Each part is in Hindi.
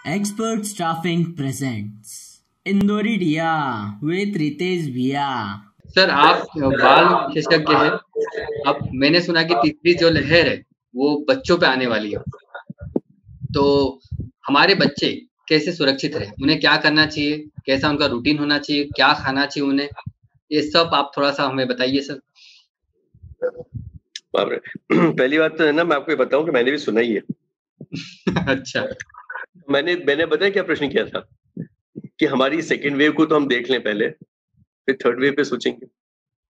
Expert Staffing presents Indori Dia with Ritesh Bhia. Sir आप बाल विशेषज्ञ हैं। अब मैंने सुना कि तीसरी जो लहर है वो बच्चों पे आने वाली है, तो हमारे बच्चे कैसे सुरक्षित रहे, उन्हें क्या करना चाहिए, कैसा उनका रूटीन होना चाहिए, क्या खाना चाहिए उन्हें, ये सब आप थोड़ा सा हमें बताइए सर। बाप रे। पहली बात तो है ना, मैं आपको ये बताऊं कि मैंने भी सुना ही है। अच्छा, मैंने बताया क्या प्रश्न किया था कि हमारी सेकेंड वेव को तो हम देख लें पहले, फिर थर्ड वेव पे सोचेंगे।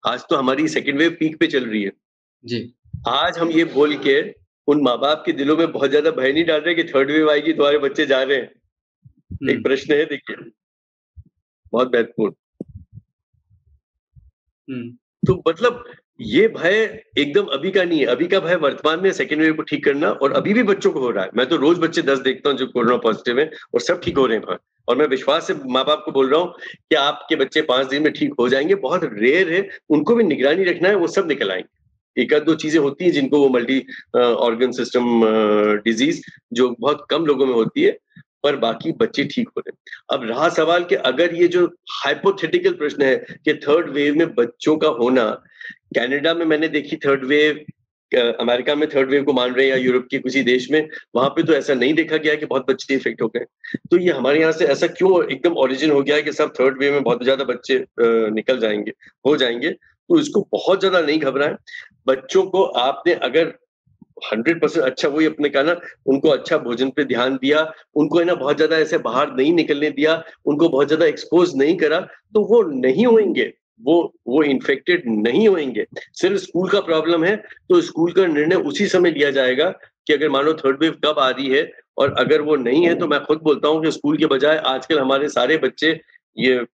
आज तो हमारी सेकेंड वेव पीक पे चल रही है जी। आज हम ये बोल के उन माँ बाप के दिलों में बहुत ज्यादा भय नहीं डाल रहे कि थर्ड वेव आएगी, तुम्हारे बच्चे जा रहे हैं। एक प्रश्न है, देखिए, बहुत महत्वपूर्ण। तो मतलब ये भय एकदम अभी का नहीं है, अभी का भय वर्तमान में सेकेंड वेव को ठीक करना, और अभी भी बच्चों को हो रहा है। मैं तो रोज बच्चे 10 देखता हूँ जो कोरोना पॉजिटिव है, और सब ठीक हो रहे हैं। और मैं विश्वास से माँ बाप को बोल रहा हूँ कि आपके बच्चे 5 दिन में ठीक हो जाएंगे। बहुत रेयर है, उनको भी निगरानी रखना है, वो सब निकल आएंगे। एक आध दो चीजें होती हैं जिनको वो मल्टी ऑर्गन सिस्टम डिजीज जो बहुत कम लोगों में होती है, पर बाकी बच्चे ठीक हो रहे हैं। अब रहा सवाल कि अगर ये जो हाइपोथेटिकल प्रश्न है कि थर्ड वेव में बच्चों का होना, कनाडा में मैंने देखी थर्ड वेव, अमेरिका में थर्ड वेव को मान रहे हैं, या यूरोप के किसी देश में, वहां पे तो ऐसा नहीं देखा गया कि बहुत बच्चे इफेक्ट हो गए। तो ये हमारे यहाँ से ऐसा क्यों एकदम ओरिजिन हो गया है कि सब थर्ड वेव में बहुत ज्यादा बच्चे निकल जाएंगे, हो जाएंगे। तो इसको बहुत ज्यादा नहीं घबराएं। बच्चों को आपने अगर 100% अच्छा, वही अपने कहा ना, उनको अच्छा भोजन पे ध्यान दिया, उनको है ना बहुत ज्यादा ऐसे बाहर नहीं निकलने दिया, उनको बहुत ज्यादा एक्सपोज नहीं करा, तो वो नहीं होंगे, वो इन्फेक्टेड नहीं होंगे। सिर्फ स्कूल का प्रॉब्लम है, तो स्कूल का निर्णय उसी समय लिया जाएगा कि अगर मानो थर्ड वेव कब आ रही है, और अगर वो नहीं है तो मैं खुद बोलता हूँ कि स्कूल के बजाय आजकल हमारे सारे बच्चे ये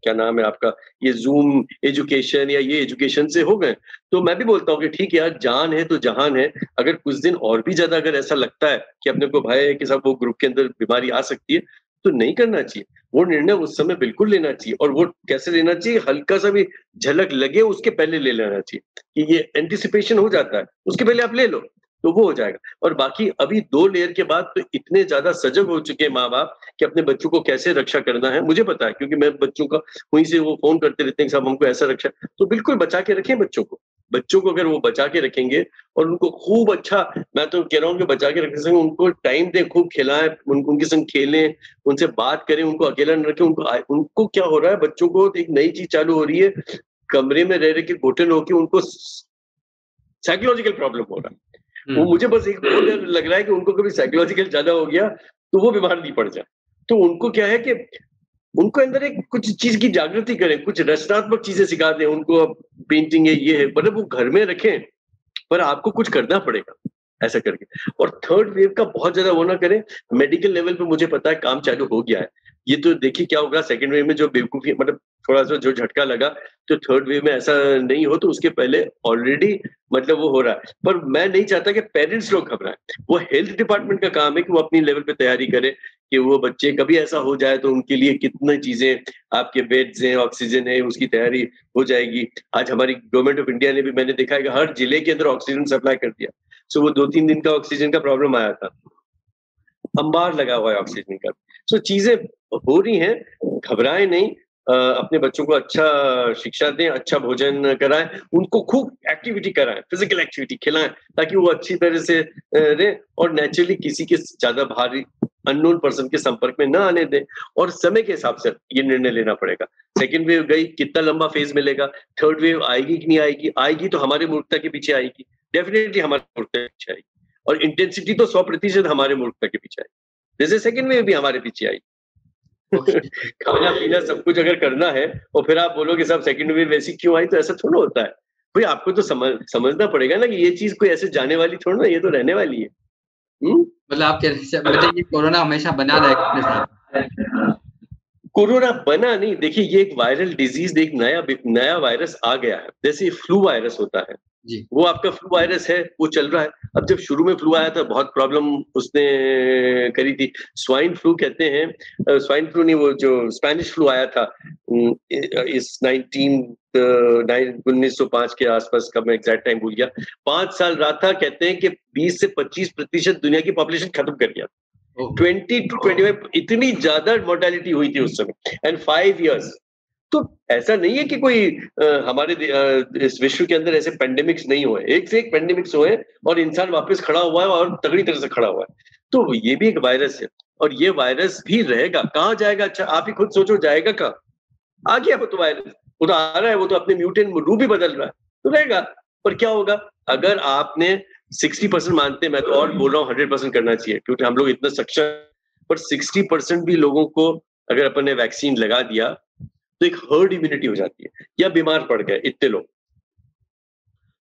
क्या नाम है आपका, ये जूम एजुकेशन या ये एजुकेशन से हो गए। तो मैं भी बोलता हूँ कि ठीक है यार, जान है तो जहान है। अगर कुछ दिन और भी ज्यादा अगर ऐसा लगता है कि अपने को भय है कि सब वो ग्रुप के अंदर बीमारी आ सकती है, तो नहीं करना चाहिए। वो निर्णय उस समय बिल्कुल लेना चाहिए, और वो कैसे लेना चाहिए, हल्का सा भी झलक लगे उसके पहले ले लेना चाहिए कि ये एंटिसिपेशन हो जाता है, उसके पहले आप ले लो तो वो हो जाएगा। और बाकी अभी 2 लेयर के बाद तो इतने ज्यादा सजग हो चुके हैं माँ बाप कि अपने बच्चों को कैसे रक्षा करना है। मुझे पता है, क्योंकि मैं बच्चों का वहीं से वो फोन करते रहते हैं कि साहब हमको ऐसा रक्षा, तो बिल्कुल बचा के रखें बच्चों को। बच्चों को अगर वो बचा के रखेंगे और उनको खूब अच्छा, मैं तो कह रहा हूँ कि बचा के रखने से उनको टाइम दें, खूब खिलाएं, उनके संग खेलें, उनसे बात करें, उनको अकेला न रखें। उनको क्या हो रहा है, बच्चों को एक नई चीज चालू हो रही है, कमरे में रह के घुटन होके उनको साइकोलॉजिकल प्रॉब्लम हो रहा है। वो मुझे बस एक डर लग रहा है कि उनको कभी साइकोलॉजिकल ज्यादा हो गया तो वो बीमार नहीं पड़ जाए। तो उनको क्या है कि उनको अंदर एक कुछ चीज की जागृति करें, कुछ रचनात्मक चीजें सिखा दें उनको। पेंटिंग है, ये है, मतलब वो घर में रखें, पर आपको कुछ करना पड़ेगा ऐसा करके। और थर्ड वेव का बहुत ज्यादा वो ना करें। मेडिकल लेवल पे मुझे पता है काम चालू हो गया है। ये तो देखिए क्या होगा सेकंड वेव में, जो बेवकूफी, मतलब थोड़ा सा जो झटका लगा, तो थर्ड वेव में ऐसा नहीं हो, तो उसके पहले ऑलरेडी मतलब वो हो रहा है। पर मैं नहीं चाहता कि पेरेंट्स लोग घबराएं। वो हेल्थ डिपार्टमेंट का काम है कि वो अपनी लेवल पे तैयारी करे कि वो बच्चे कभी ऐसा हो जाए तो उनके लिए कितनी चीजें, आपके बेड्स हैं, ऑक्सीजन है, उसकी तैयारी हो जाएगी। आज हमारी गवर्नमेंट ऑफ इंडिया ने भी, मैंने देखा है कि हर जिले के अंदर ऑक्सीजन सप्लाई कर दिया। सो वो 2-3 दिन का ऑक्सीजन का प्रॉब्लम आया था, अंबार लगा हुआ है ऑक्सीजन का। सो चीजें हो रही हैं, घबराएं नहीं। अपने बच्चों को अच्छा शिक्षा दें, अच्छा भोजन कराएं, उनको खूब एक्टिविटी कराएं, फिजिकल एक्टिविटी खिलाएं, ताकि वो अच्छी तरह से रहे, और नेचुरली किसी के ज्यादा भारी अननोन पर्सन के संपर्क में ना आने दें। और समय के हिसाब से ये निर्णय लेना पड़ेगा। सेकेंड वेव गई, कितना लंबा फेज मिलेगा, थर्ड वेव आएगी कि नहीं आएगी, आएगी तो हमारे मूर्खता के पीछे आएगी, डेफिनेटली हमारे मूर्खता के पीछे आएगी, और इंटेंसिटी तो 100% हमारे मूर्खता के पीछे आएगी। जैसे सेकेंड वेव भी हमारे पीछे आई। खाना पीना सब कुछ अगर करना है, और फिर आप बोलोगे साहब सेकंड वेव वैसी क्यों आई, तो ऐसा थोड़ा होता है भाई। आपको तो समझना पड़ेगा ना कि ये चीज कोई ऐसे जाने वाली थोड़ा ना, ये तो रहने वाली है। मतलब आप कह रहे मतलब ये कोरोना हमेशा बना रहेगा अपने साथ? कोरोना बना नहीं, देखिए ये एक वायरल डिजीज, एक नया वायरस आ गया है। जैसे फ्लू वायरस होता है, वो आपका फ्लू वायरस है, वो चल रहा है। अब जब शुरू में फ्लू आया था बहुत प्रॉब्लम उसने करी थी, स्वाइन फ्लू कहते हैं, स्वाइन फ्लू नहीं, वो जो स्पेनिश फ्लू आया था इस 1905 के आसपास का, मैं एग्जैक्ट टाइम भूल गया। 5 साल रहा था, कहते हैं कि 20 से 25% दुनिया की पॉपुलेशन खत्म कर गया। 20 to 25 इतनी ज्यादा मोर्टेलिटी हुई थी उस समय, एंड 5 years। तो ऐसा नहीं है कि कोई हमारे इस विश्व के अंदर ऐसे पेंडेमिक्स नहीं हुए, एक से एक पेंडेमिक्स हुए और इंसान वापस खड़ा हुआ है और तगड़ी तरह से खड़ा हुआ है। तो ये भी एक वायरस है और ये वायरस भी रहेगा, कहाँ जाएगा? अच्छा आप ही खुद सोचो, जाएगा कहाँ? आ गया वो तो वायरस, वो तो आ रहा है, वो तो अपने म्यूटेंट रूप भी बदल रहा है, तो रहेगा। पर क्या होगा अगर आपने 60% मानते हैं, मैं तो और बोल रहा हूँ 100% करना चाहिए क्योंकि हम लोग इतना सक्षम, पर 60% भी लोगों को अगर अपन ने वैक्सीन लगा दिया तो एक हर्ड इम्यूनिटी हो जाती है, या बीमार पड़ गए इतने लोग,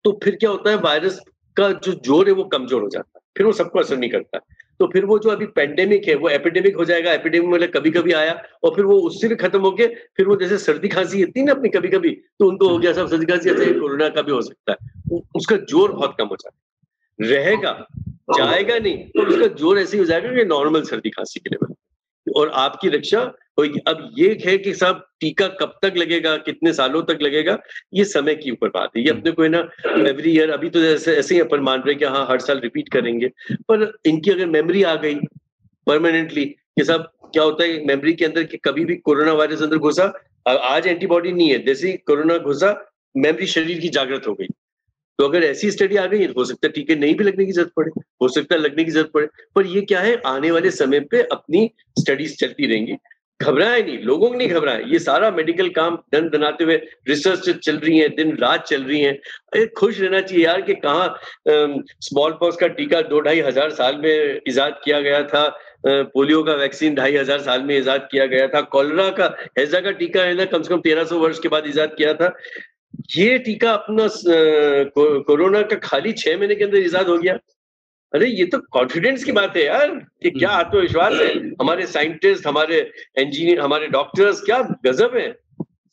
तो फिर क्या होता है, वायरस का जो जोर है वो कमजोर हो जाता है, फिर वो सबको असर नहीं करता। तो फिर वो जो अभी पेंडेमिक है वो एपिडेमिक हो जाएगा। एपिडेमिक मतलब कभी कभी आया और फिर वो उससे भी खत्म होके फिर वो जैसे सर्दी खांसी होती है ना अपनी, कभी कभी तो उनको हो गया सब सर्दी खांसी, ऐसे कोरोना का भी हो सकता है। उसका जोर बहुत कम हो जाता है, रहेगा, जाएगा नहीं, तो उसका जोर ऐसे ही हो जाएगा कि नॉर्मल सर्दी खांसी के लेवल, और आपकी रक्षा होगी। अब ये है कि साहब टीका कब तक लगेगा, कितने सालों तक लगेगा, ये समय की ऊपर बात है। ये अपने को है ना एवरी ईयर, अभी तो ऐसे ही अपन मान रहे हैं कि हाँ हर साल रिपीट करेंगे, पर इनकी अगर मेमोरी आ गई परमानेंटली कि साहब क्या होता है मेमोरी के अंदर कि कभी भी कोरोना वायरस अंदर घुसा, आज एंटीबॉडी नहीं है, जैसे ही कोरोना घुसा मेमोरी शरीर की जागृत हो गई। तो अगर ऐसी स्टडी आ गई हो सकता है टीके नहीं भी लगने की जरूरत पड़े, हो सकता है लगने की जरूरत पड़े, पर ये क्या है आने वाले समय पे अपनी स्टडीज चलती रहेंगी। घबराए नहीं, लोगों को नहीं घबराए, ये सारा मेडिकल काम दन दनाते हुए रिसर्च चल रही है, दिन रात चल रही है। अरे खुश रहना चाहिए यार कि कहाँ स्मॉल पॉक्स का टीका 2-2.5 साल में इजाद किया गया था, पोलियो का वैक्सीन 2.5 साल में इजाद किया गया था, कॉलरा का हैजा का टीका है ना कम से कम 1300 वर्ष के बाद इजाद किया था। ये टीका अपना कोरोना का खाली 6 महीने के अंदर इजाद हो गया। अरे ये तो कॉन्फिडेंस की बात है यार, कि क्या आत्मविश्वास है हमारे साइंटिस्ट, हमारे इंजीनियर, हमारे डॉक्टर्स, क्या गजब है।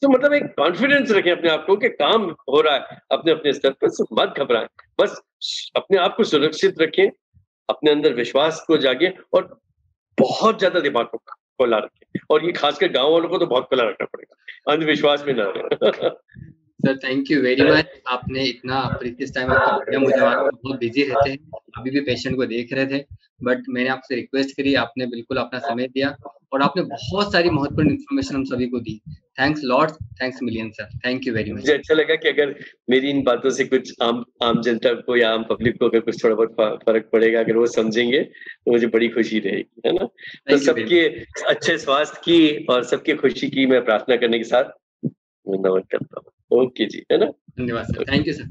तो मतलब एक कॉन्फिडेंस रखें अपने आप को कि काम हो रहा है अपने अपने स्तर पर, मत घबराएं, बस अपने आप को सुरक्षित रखें, अपने अंदर विश्वास को जागे और बहुत ज्यादा दिमाग को खुला रखें, और ये खासकर गांव वालों को तो बहुत खुला रखना पड़ेगा, अंधविश्वास में ना रहे। Sir thank you very much, आपने इतना प्रीशियस टाइम आपका दिया मुझे, बहुत बिजी रहते हैं, अभी भी पेशेंट को देख रहे थे, बट मैंने आपसे रिक्वेस्ट करी, आपने बिल्कुल अपना समय दिया और आपने बहुत सारी महत्वपूर्ण इन्फॉर्मेशन हम सभी को दी। Thanks lot, thanks million sir, thank you very much. मुझे अच्छा लगा कि अगर मेरी इन बातों से कुछ आम जनता को या आम पब्लिक को अगर कुछ थोड़ा बहुत फर्क पड़ेगा, अगर वो समझेंगे तो मुझे बड़ी खुशी रहेगी, है ना। तो सबके अच्छे स्वास्थ्य की और सबके खुशी की मैं प्रार्थना करने के साथ नमन करता हूँ। ओके जी, है ना, धन्यवाद सर, थैंक यू सर।